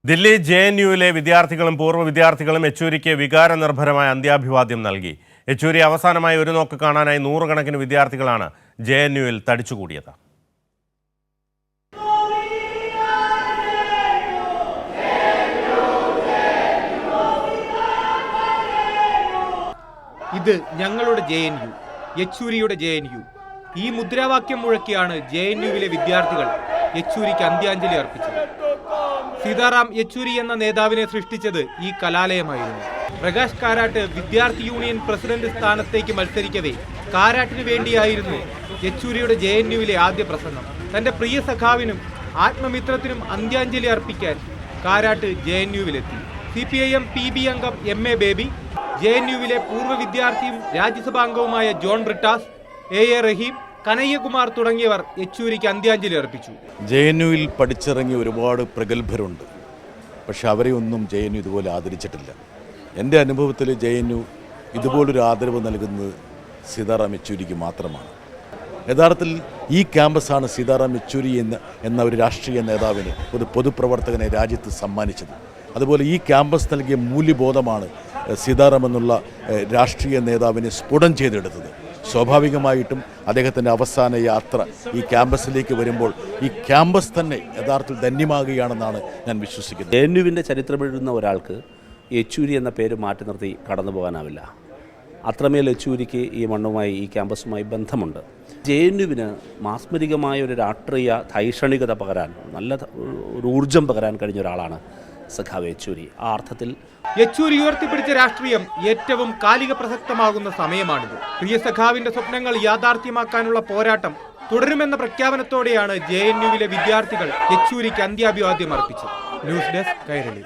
ദില്ലി ജെഎൻയുവിലെ വിദ്യാർത്ഥികളും പൂർവ്വ വിദ്യാർത്ഥികളും യെച്ചൂരിക്ക് വികാരനിർഭരമായ അന്ത്യാഭിവാദ്യം നൽകി. യെച്ചൂരി അവസാനമായി ഒരു നോക്ക് കാണാനായി നൂറുകണക്കിന് വിദ്യാർത്ഥികളാണ് ജെഎൻയുവിൽ തടിച്ചുകൂടിയത്. ഇത് ഞങ്ങളുടെ ജെഎൻയു, യെച്ചൂരിയുടെ ജെഎൻയു. ഈ മുദ്രാവാക്യം മുഴക്കിയാണ് ജെഎൻയുവിലെ വിദ്യാർത്ഥികൾ യെച്ചൂരിക്ക് അന്ത്യാഞ്ജലി അർപ്പിച്ചത്. സീതാറാം യെച്ചൂരി എന്ന നേതാവിനെ സൃഷ്ടിച്ചത് ഈ കലാലയമായിരുന്നു. പ്രകാശ് കാരാട്ട് വിദ്യാർത്ഥി യൂണിയൻ പ്രസിഡന്റ് സ്ഥാനത്തേക്ക് മത്സരിക്കവേ കാരാട്ടിന് വേണ്ടിയായിരുന്നു യെച്ചൂരിയുടെ ജെഎൻയുവിലെ ആദ്യ പ്രസംഗം. തന്റെ പ്രിയ സഖാവിനും ആത്മമിത്രത്തിനും അന്ത്യാഞ്ജലി അർപ്പിക്കാൻ കാരാട്ട് ജെഎൻയുവിലെത്തി. CPIM PB അംഗം MA ബേബി, ജെഎൻയുവിലെ പൂർവ്വ വിദ്യാർത്ഥിയും രാജ്യസഭാംഗവുമായ ജോൺ ബ്രിട്ടാസ്, AA റഹീം, കനയ്യകുമാർ തുടങ്ങിയവർ യെച്ചൂരിക്ക് അന്ത്യാഞ്ജലി അർപ്പിച്ചു. ജെഎൻയുവിൽ പഠിച്ചിറങ്ങിയ ഒരുപാട് പ്രഗത്ഭരുണ്ട്, പക്ഷെ അവരെ ഒന്നും ജെഎൻയു ഇതുപോലെ ആദരിച്ചിട്ടില്ല. എൻ്റെ അനുഭവത്തിൽ ജെഎൻയു ഇതുപോലൊരു ആദരവ് നൽകുന്നത് സീതാറാം യെച്ചൂരിക്ക് മാത്രമാണ്. യഥാർത്ഥത്തിൽ ഈ ക്യാമ്പസാണ് സീതാറാം യെച്ചൂരി എന്ന ഒരു രാഷ്ട്രീയ നേതാവിന്, ഒരു പൊതുപ്രവർത്തകനെ രാജ്യത്ത് സമ്മാനിച്ചത്. അതുപോലെ ഈ ക്യാമ്പസ് നൽകിയ മൂല്യബോധമാണ് സീതാറാം എന്നുള്ള രാഷ്ട്രീയ നേതാവിനെ സ്ഫുടം ചെയ്തെടുത്തത്. സ്വാഭാവികമായിട്ടും അദ്ദേഹത്തിൻ്റെ അവസാന യാത്ര ഈ ക്യാമ്പസിലേക്ക് വരുമ്പോൾ ഈ ക്യാമ്പസ് തന്നെ യഥാർത്ഥത്തിൽ ധന്യമാകുകയാണെന്നാണ് ഞാൻ വിശ്വസിക്കുന്നത്. ജെഎൻയുവിൻ്റെ ചരിത്രമെഴുതുന്ന ഒരാൾക്ക് യെച്ചൂരി എന്ന പേര് മാറ്റി നിർത്തി കടന്നു പോകാനാവില്ല. അത്രമേൽ യെച്ചൂരിക്ക് ഈ മണ്ണുമായി, ഈ ക്യാമ്പസുമായി ബന്ധമുണ്ട്. ജെഎൻയുവിന് മാസ്മരികമായ ഒരു രാഷ്ട്രീയ ധൈഷണികത പകരാൻ, നല്ല ഒരു ഊർജം പകരാൻ കഴിഞ്ഞ ഒരാളാണ് സഖാവ് യെച്ചൂരി. ആ അർത്ഥത്തിൽ യെച്ചൂരി ഉയർത്തിപ്പിടിച്ച രാഷ്ട്രീയം ഏറ്റവും കാലിക പ്രസക്തമാകുന്ന സമയമാണിത്. പ്രിയ സഖാവിന്റെ സ്വപ്നങ്ങൾ യാഥാർത്ഥ്യമാക്കാനുള്ള പോരാട്ടം തുടരുമെന്ന പ്രഖ്യാപനത്തോടെയാണ് ജെഎൻയുവിലെ വിദ്യാർത്ഥികൾ യെച്ചൂരിക്ക് അന്ത്യാഭിവാദ്യം അർപ്പിച്ചത്. News desk, Kairali.